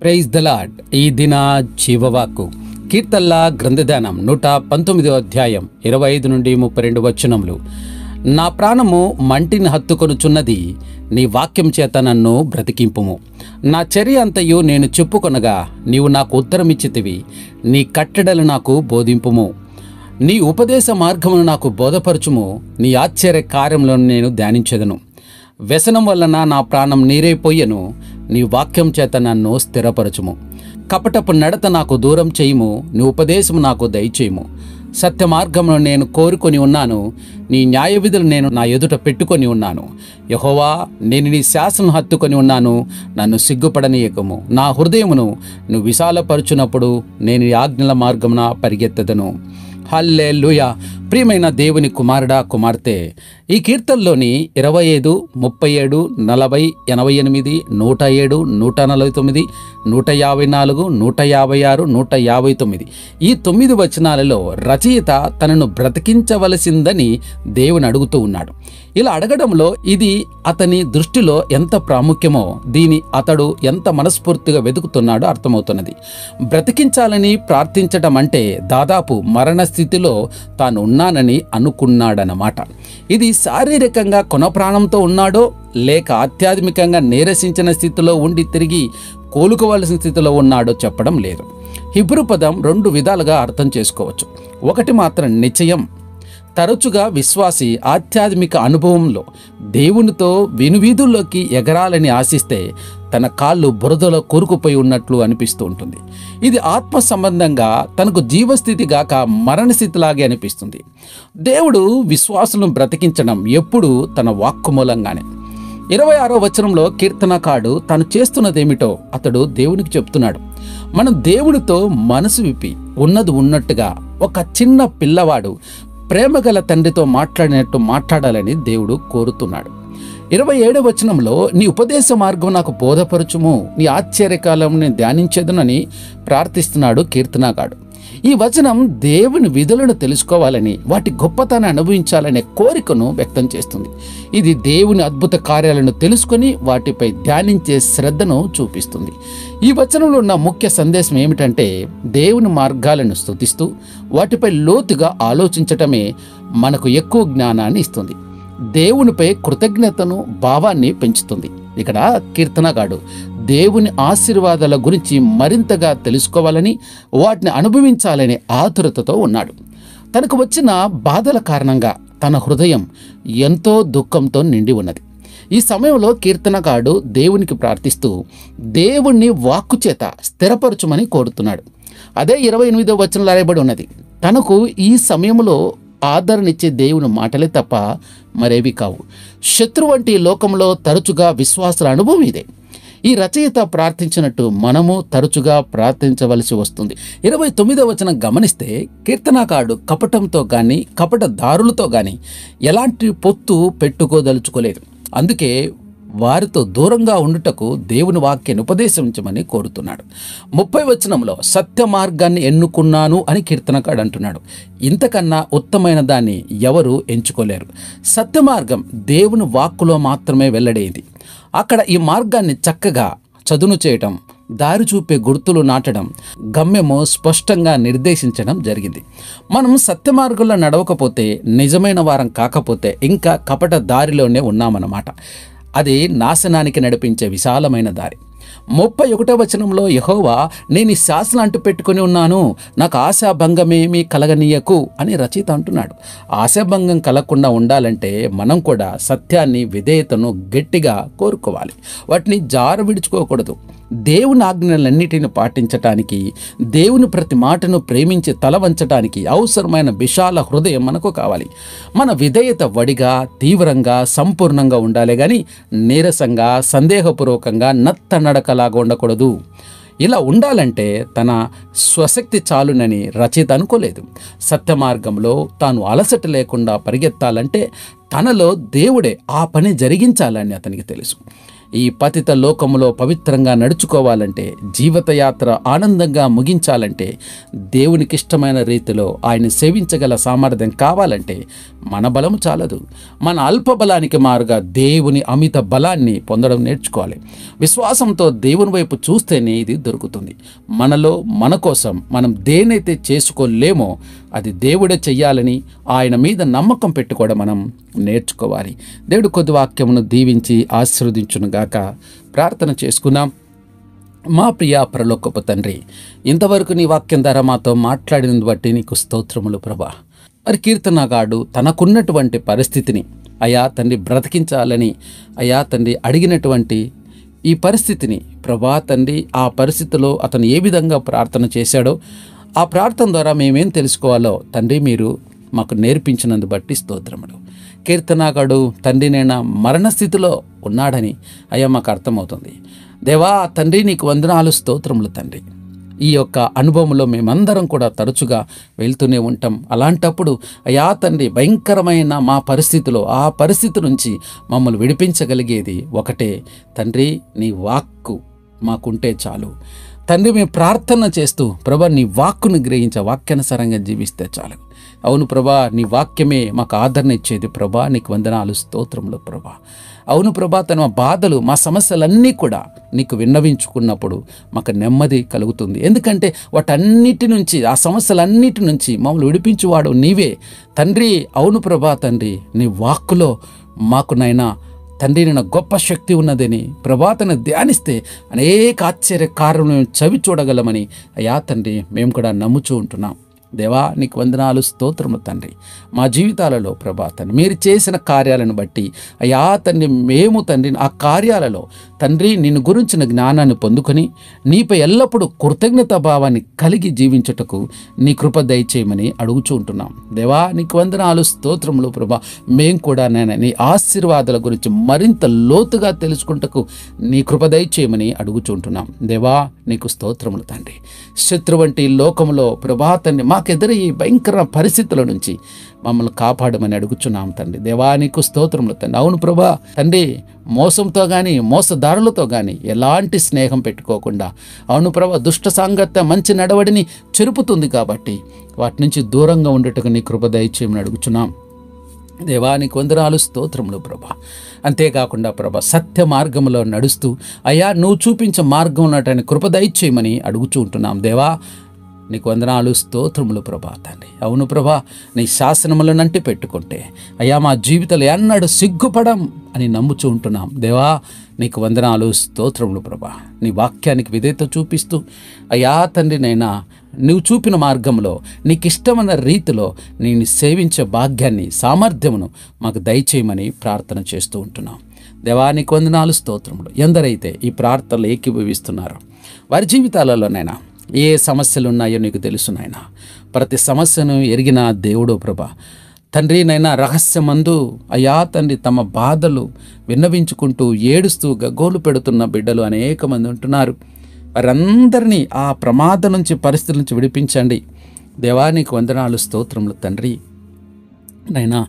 Praise the lord. ఈ దిన జీవవాక్కు కీర్తనల గ్రంథధ్యానం 119వ అధ్యాయం 25 నుండి 32 వచనములు. నా ప్రాణము మంటిని హత్తుకొనుచున్నది, నీ వాక్యం చేత నన్ను బ్రతికింపుము. నా చర్య అంతయు నేను చెప్పుకొనగా నీవు నాకు ఉత్తరమిచ్చితివి. నీ కట్టడలు నాకు బోధింపుము. నీ ఉపదేశ మార్గమును నాకు బోధపరచుము. నీ ఆశ్చర్య కార్యములను నేను ధ్యానించెదను. వ్యసనం వలన నా ప్రాణం నీరైపోయెను. నీ వాక్యం చేత నన్ను స్థిరపరచుము. కపటపు నడత నాకు దూరం చేయుము. నీ ఉపదేశము నాకు దయచేయుము. సత్య మార్గమును నేను కోరుకొని ఉన్నాను. నీ న్యాయ విధులు నేను నా ఎదుట పెట్టుకొని ఉన్నాను. యెహోవా, నేను నీ శాసనం హత్తుకొని ఉన్నాను. నన్ను సిగ్గుపడనీయకము. నా హృదయమును నువ్వు విశాలపరచునప్పుడు నేను ఈ ఆజ్ఞల మార్గమున పరిగెత్తదను. హల్లెలూయా. ప్రియమైన దేవుని కుమారుడా, కుమార్తె, ఈ కీర్తనలోని 25, 37, 40, 88, 107, 149, 154, 156, 159 ఈ 9 వచనాలలో రచయిత తనను బ్రతికించవలసిందని దేవుని అడుగుతూ ఉన్నాడు. ఇలా అడగడంలో ఇది అతని దృష్టిలో ఎంత ప్రాముఖ్యమో, దీని అతడు ఎంత మనస్ఫూర్తిగా వెతుకుతున్నాడో అర్థమవుతున్నది. బ్రతికించాలని ప్రార్థించడం అంటే దాదాపు మరణ స్థితిలో తాను ఉన్నానని అనుకున్నాడన్నమాట. ఇది శారీరకంగా కొన ప్రాణంతో ఉన్నాడో లేక ఆధ్యాత్మికంగా నీరసించిన స్థితిలో ఉండి తిరిగి కోలుకోవలసిన స్థితిలో ఉన్నాడో చెప్పడం లేదు. హిబ్రూ పదం 2 విధాలుగా అర్థం చేసుకోవచ్చు. ఒకటి మాత్రం నిశ్చయం. తరచుగా విశ్వాసి ఆధ్యాత్మిక అనుభవంలో దేవునితో వినువీధుల్లోకి ఎగరాలని ఆశిస్తే తన కాళ్ళు బురదలో కూరుకుపోయి ఉన్నట్లు అనిపిస్తూ ఉంటుంది. ఇది ఆత్మ సంబంధంగా తనకు జీవస్థితి గాక మరణస్థితిలాగే అనిపిస్తుంది. దేవుడు విశ్వాసులను బ్రతికించడం ఎప్పుడు తన వాక్కు మూలంగానే. 26వ వచనంలో కీర్తనకారుడు తాను చేస్తున్నదేమిటో అతడు దేవునికి చెప్తున్నాడు. మనం దేవునితో మనసు విప్పి ఉన్నది ఉన్నట్టుగా ఒక చిన్న పిల్లవాడు ప్రేమగల తండ్రితో మాట్లాడినట్టు మాట్లాడాలని దేవుడు కోరుతున్నాడు. 27వ వచనంలో నీ ఉపదేశ మార్గం నాకు బోధపరచుము, నీ ఆశ్చర్యకాలం నేను ధ్యానించేదనని ప్రార్థిస్తున్నాడు కీర్తనకారుడు. ఈ వచనం దేవుని విధులను తెలుసుకోవాలని, వాటి గొప్పతనాన్ని అనుభవించాలనే కోరికను వ్యక్తం చేస్తుంది. ఇది దేవుని అద్భుత కార్యాలను తెలుసుకొని వాటిపై ధ్యానించే శ్రద్ధను చూపిస్తుంది. ఈ వచనంలో ఉన్న ముఖ్య సందేశం ఏమిటంటే, దేవుని మార్గాలను స్తుతిస్తూ వాటిపై లోతుగా ఆలోచించటమే మనకు ఎక్కువ జ్ఞానాన్ని ఇస్తుంది. దేవునిపై కృతజ్ఞతను భావాన్ని పెంచుతుంది. ఇక్కడ కీర్తనకారుడు దేవుని ఆశీర్వాదాల గురించి మరింతగా తెలుసుకోవాలని, వాటిని అనుభవించాలనే ఆతురతతో ఉన్నాడు. తనకు వచ్చిన బాధల కారణంగా తన హృదయం ఎంతో దుఃఖంతో నిండి ఉన్నది. ఈ సమయంలో కీర్తనకారుడు దేవునికి ప్రార్థిస్తూ దేవుణ్ణి వాక్కు చేత స్థిరపరచుమని కోరుతున్నాడు. అదే 28వ వచనంలో రాయబడి ఉన్నది. తనకు ఈ సమయంలో ఆదరణిచ్చే దేవుని మాటలే తప్ప మరేవి కావు. శత్రు వంటి లోకంలో తరచుగా విశ్వాసుల అనుభవం ఇదే. ఈ రచయిత ప్రార్థించినట్టు మనము తరచుగా ప్రార్థించవలసి వస్తుంది. 29వ వచనం గమనిస్తే కీర్తనకారుడు కపటంతో కానీ కపట దారులతో కానీ ఎలాంటి పొత్తు పెట్టుకోదలుచుకోలేదు. అందుకే వారితో దూరంగా ఉండుటకు దేవుని వాక్యాన్ని ఉపదేశించమని కోరుతున్నాడు. 30వ వచనంలో సత్య మార్గాన్ని ఎన్నుకున్నాను అని కీర్తనకారుడు అంటున్నాడు. ఇంతకన్నా ఉత్తమైన దాన్ని ఎవరు ఎంచుకోలేరు. సత్య మార్గం దేవుని వాక్కులో మాత్రమే వెల్లడేది. అక్కడ ఈ మార్గాన్ని చక్కగా చదును చేయటం, దారి చూపే గుర్తులు నాటడం, గమ్యము స్పష్టంగా నిర్దేశించడం జరిగింది. మనం సత్య మార్గంలో నడవకపోతే, నిజమైన వారం కాకపోతే ఇంకా కపట దారిలోనే ఉన్నామన్నమాట. అది నాశనానికి నడిపించే విశాలమైన దారి. 31వ వచనంలో యెహోవా, నేను ఈ శాసనం అంటు పెట్టుకుని ఉన్నాను, నాకు ఆశాభంగమేమీ కలగనీయకు అని రచయిత అంటున్నాడు. ఆశాభంగం కలగకుండా ఉండాలంటే మనం కూడా సత్యాన్ని, విధేయతను గట్టిగా కోరుకోవాలి. వాటిని జారు విడుచుకోకూడదు. దేవుని ఆజ్ఞలన్నిటిని పాటించటానికి, దేవుని ప్రతి మాటను ప్రేమించి తల వంచటానికి అవసరమైన విశాల హృదయం మనకు కావాలి. మన విధేయత వడిగా, తీవ్రంగా, సంపూర్ణంగా ఉండాలి కానీ నీరసంగా, సందేహపూర్వకంగా, నత్త నడకలాగా ఉండకూడదు. ఇలా ఉండాలంటే తన స్వశక్తి చాలునని రచయిత అనుకోలేదు. సత్య మార్గంలో తాను అలసట లేకుండా పరిగెత్తాలంటే తనలో దేవుడే ఆ పని జరిగించాలని అతనికి తెలుసు. ఈ పతిత లోకములో పవిత్రంగా నడుచుకోవాలంటే, జీవితయాత్ర ఆనందంగా ముగించాలంటే, దేవునికి ఇష్టమైన రీతిలో ఆయన సేవించగల సామర్థ్యం కావాలంటే మన బలము చాలదు. మన అల్ప బలానికి మారుగా దేవుని అమిత బలాన్ని పొందడం నేర్చుకోవాలి. విశ్వాసంతో దేవుని వైపు చూస్తేనే ఇది దొరుకుతుంది. మనలో మన కోసం మనం దేనైతే చేసుకోలేమో అది దేవుడే చెయ్యాలని ఆయన మీద నమ్మకం పెట్టుకోవడం మనం నేర్చుకోవాలి. దేవుడు కొద్ది వాక్యమును దీవించి ఆశీర్వదించునుగాక. ప్రార్థన చేసుకుందాం. మా ప్రియ పరలోకపు తండ్రి, ఇంతవరకు నీ వాక్యం ద్వారా మాతో మాట్లాడినందు బట్టి నీకు స్తోత్రములు ప్రభా. మరి కీర్తనగాడు తనకున్నటువంటి పరిస్థితిని అయా తండ్రి బ్రతికించాలని అయా తండ్రి అడిగినటువంటి ఈ పరిస్థితిని ప్రభా తండ్రి, ఆ పరిస్థితిలో అతను ఏ విధంగా ప్రార్థన చేశాడో ఆ ప్రార్థన ద్వారా మేమేం తెలుసుకోవాలో తండ్రి మీరు మాకు నేర్పించినందు బట్టి స్తోత్రములు. కీర్తనగాడు తండ్రి నేను మరణస్థితిలో ఉన్నాడని అయ్యా మాకు అర్థమవుతుంది. దేవా తండ్రి నీకు వందనాలు స్తోత్రములు తండ్రి. ఈ యొక్క అనుభవంలో మేమందరం కూడా తరచుగా వెళ్తూనే ఉంటాం. అలాంటప్పుడు అయా తండ్రి భయంకరమైన మా పరిస్థితిలో ఆ పరిస్థితి నుంచి మమ్మల్ని విడిపించగలిగేది ఒకటే తండ్రి, నీ వాక్కు మాకుంటే చాలు తండ్రి. మేము ప్రార్థన చేస్తూ ప్రభా నీ వాక్కును గ్రహించే వాక్యానుసారంగా జీవిస్తే చాలు. అవును ప్రభా, నీ వాక్యమే మాకు ఆదరణ ఇచ్చేది ప్రభా. నీకు వందనాలు స్తోత్రములు ప్రభా. అవును ప్రభా, తన బాధలు మా సమస్యలన్నీ కూడా నీకు విన్నవించుకున్నప్పుడు మాకు నెమ్మది కలుగుతుంది. ఎందుకంటే వాటన్నిటి నుంచి, ఆ సమస్యలన్నిటి నుంచి మమ్మల్ని విడిపించువాడు నీవే తండ్రి. అవును ప్రభా తండ్రి, నీ వాక్కులో మాకు నైనా తండ్రి నేను గొప్ప శక్తి ఉన్నదని ప్రభాతను ధ్యానిస్తే అనేక ఆశ్చర్య కార్యములను చవి చూడగలమని అయా తండ్రి మేము కూడా నమ్ముచూ ఉంటున్నాం. దేవా నీకు వందనాలు స్తోత్రము తండ్రి. మా జీవితాలలో ప్రభా తండ్రి మీరు చేసిన కార్యాలను బట్టి అయా తండ్రి మేము తండ్రి ఆ కార్యాలలో తండ్రి నిన్ను గురించిన జ్ఞానాన్ని పొందుకొని నీపై ఎల్లప్పుడూ కృతజ్ఞతా భావాన్ని కలిగి జీవించుటకు నీ కృప దయచేయమని అడుగుచూ ఉంటున్నాం. దేవా నీకు వందనాలు స్తోత్రములు ప్రభా. మేము కూడా నేను నీ ఆశీర్వాదాల గురించి మరింత లోతుగా తెలుసుకుంటకు నీ కృప దయచేయమని అడుగుచుంటున్నాం. దేవా నీకు స్తోత్రములు తండ్రి. శత్రు వంటి లోకంలో ప్రభా తండ్రి మాకెదురయ్యే భయంకర పరిస్థితుల నుంచి మమ్మల్ని కాపాడమని అడుగుచున్నాం తండ్రి. దేవా నీకు స్తోత్రములు తండ్రి. అవును ప్రభా తండ్రి, మోసంతో కానీ మోసదారులతో కానీ ఎలాంటి స్నేహం పెట్టుకోకుండా, అవును ప్రభా దుష్ట సాంగత్యం మంచి నడవడిని చెరుపుతుంది కాబట్టి వాటి నుంచి దూరంగా ఉండేట్టుగా నీ కృప దయచేయమని అడుగుచున్నాం. దేవా నీకు వందనాలు స్తోత్రములు ప్రభా. అంతేకాకుండా ప్రభా సత్య మార్గంలో నడుస్తూ అయ్యా నువ్వు చూపించే మార్గం ఉన్నటువంటి కృప దయచేయమని అడుగుచూ ఉంటున్నాం. దేవా నీకు వందనాలు స్తోత్రములు ప్రభా తండ్రి. అవును ప్రభా, నీ శాసనములను అంటి పెట్టుకుంటే అయ్యా మా జీవితాలు ఎన్నడూ సిగ్గుపడం అని నమ్ముచూ ఉంటున్నాం. దేవా నీకు వందనాలు స్తోత్రములు ప్రభా. నీ వాక్యానికి విధేయత చూపిస్తూ అయ్యా తండ్రి నైనా నువ్వు చూపిన మార్గంలో నీకు ఇష్టమైన రీతిలో నేను సేవించే భాగ్యాన్ని సామర్థ్యమును మాకు దయచేయమని ప్రార్థన చేస్తూ ఉంటున్నాం. దేవా నీకు వందనాలు స్తోత్రములు. ఎందరైతే ఈ ప్రార్థనలు ఏకీభవిస్తున్నారో వారి జీవితాలలోనైనా ఏ సమస్యలు ఉన్నాయో నీకు తెలుసు నాయనా. ప్రతి సమస్యను ఎరిగిన దేవుడు ప్రభా తండ్రి నైనా రహస్యమందు అయా తండ్రి తమ బాధలు విన్నవించుకుంటూ ఏడుస్తూ గగ్గోలు పెడుతున్న బిడ్డలు అనేక మంది ఉంటున్నారు. వారందరినీ ఆ ప్రమాదం నుంచి పరిస్థితుల నుంచి విడిపించండి. దేవా నీకు వందనాలు స్తోత్రములు తండ్రి. నైనా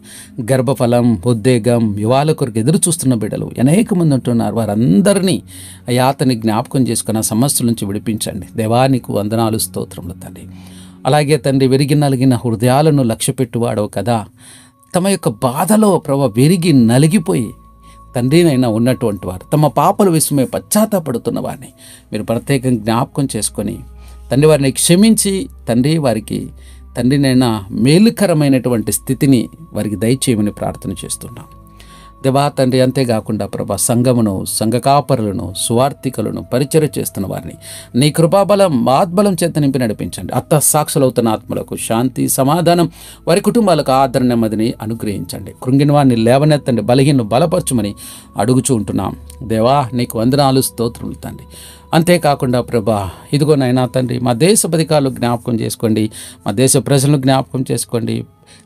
గర్భఫలం, ఉద్వేగం, యువాల కొరకు ఎదురు చూస్తున్న బిడ్డలు అనేక మంది ఉంటున్నారు. వారందరినీ అయ్యా అతని జ్ఞాపకం చేసుకున్న సమస్యల నుంచి విడిపించండి. దేవా నీకు వందనాలు స్తోత్రములు తండ్రి. అలాగే తండ్రి విరిగి నలిగిన హృదయాలను లక్ష్యపెట్టువాడవు కదా. తమ యొక్క బాధలో ప్రభు విరిగి నలిగిపోయి తండ్రినైనా ఉన్నటువంటి వారు తమ పాపల విషయమే పశ్చాత్తాపడుతున్న వారిని మీరు ప్రత్యేకంగా జ్ఞాపకం చేసుకొని తండ్రి వారిని క్షమించి తండ్రి వారికి తండ్రినైనా మేలుకరమైనటువంటి స్థితిని వారికి దయచేయమని ప్రార్థన చేస్తున్నాం. దేవా తండ్రి అంతేకాకుండా ప్రభా సంఘమును, సంఘ కాపరులను, సువార్థికులను, పరిచర్య చేస్తున్న వారిని నీ కృపాబలం, ఆత్బలం చేత నింపి నడిపించండి. అత్త సాక్షులవుతున్న ఆత్మలకు శాంతి, సమాధానం, వారి కుటుంబాలకు ఆదరణ, నెమ్మదిని అనుగ్రహించండి. కృంగిన వారిని లేవనెత్తండి, బలహీనను బలపరచుమని అడుగుచూ ఉంటున్నాం. దేవా నీకు వందనాలు స్తోత్రములు తండ్రి. అంతేకాకుండా ప్రభా ఇదిగోనైనా తండ్రి మా దేశ అధికారులు జ్ఞాపకం చేసుకోండి, మా దేశ ప్రజలను జ్ఞాపకం చేసుకోండి.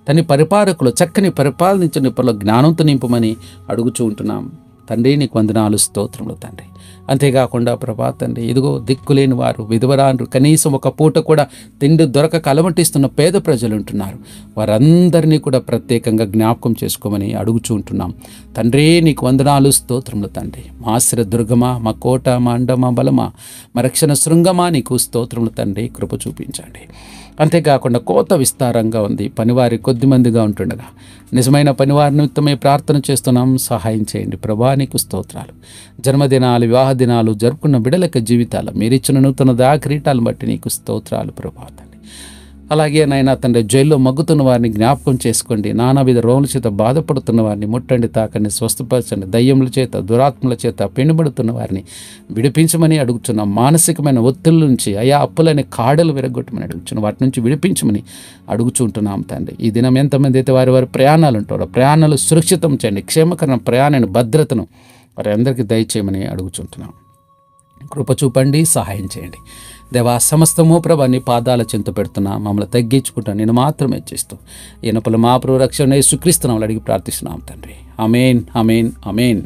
తన పరిపాలకులు చక్కని పరిపాలనించిన జ్ఞానంతో నింపమని అడుగుచూ ఉంటున్నాం తండ్రి. నీకు వందనాలు స్తోత్రములు తండ్రి. అంతేకాకుండా ప్రభా తండ్రి, ఇదిగో దిక్కులేని వారు, విధవరాండ్రు, కనీసం ఒక పూట కూడా తిండి దొరకక అలమటిస్తున్న పేద ప్రజలు ఉంటున్నారు. వారందరినీ కూడా ప్రత్యేకంగా జ్ఞాపకం చేసుకోమని అడుగుచూ ఉంటున్నాం. తండ్రి నీకు వందనాలు, స్తోత్రములు తండ్రి. మా ఆశ్రయ దుర్గమా, మా కోట, మా అండ, మా బలమా, మా రక్షణ శృంగమా, నీకు స్తోత్రములు తండ్రి. కృప చూపించండి. అంతేకాకుండా కోత విస్తారంగా ఉంది, పనివారి కొద్దిమందిగా ఉంటుండగా నిజమైన పనివారి నిమిత్తమే ప్రార్థన చేస్తున్నాం. సహాయం చేయండి ప్రభా, నీకు స్తోత్రాలు. జన్మదినాలు, వివాహ దినాలు జరుపుకున్న బిడలక జీవితాలు మీరిచ్చిన నూతన కిరీటాలను బట్టి నీకు స్తోత్రాలు ప్రభా తండ్రి. అలాగే నాయనా తండ్రి, జైల్లో మగ్గుతున్న వారిని జ్ఞాపకం చేసుకోండి. నానావిధ రోగుల చేత బాధపడుతున్న వారిని ముట్టండి, తాకండి, స్వస్థపరచండి. దయ్యముల చేత, దురాత్మల చేత పెనుబడుతున్న వారిని విడిపించమని అడుగుతున్నాం. మానసికమైన ఒత్తిళ్ళ నుంచి, అయా అప్పులని కాడలు విరగొట్టమని అడుగుతున్నాం. వాటి నుంచి విడిపించమని అడుగుచుంటున్నాం తండ్రి. ఈ దినం ఎంతమంది అయితే వారి ప్రయాణాలు ఉంటారో ప్రయాణాలు సురక్షితం చేయండి. క్షేమకరణ ప్రయాణ భద్రతను వారి అందరికీ దయచేయమని అడుగుచుంటున్నాం. కృప చూపండి, సహాయం చేయండి దేవా. సమస్తము ప్రభా నీ పాదాల చింత పెడుతున్నా, మమ్మల్ని తగ్గించుకుంటా నేను మాత్రమే చేస్తూ ఈయనపల మా ప్రభు రక్షణ యేసుక్రీస్తు నామములో అడిగి ప్రార్థిస్తున్నాం తండ్రి. ఆమేన్, ఆమేన్, ఆమేన్.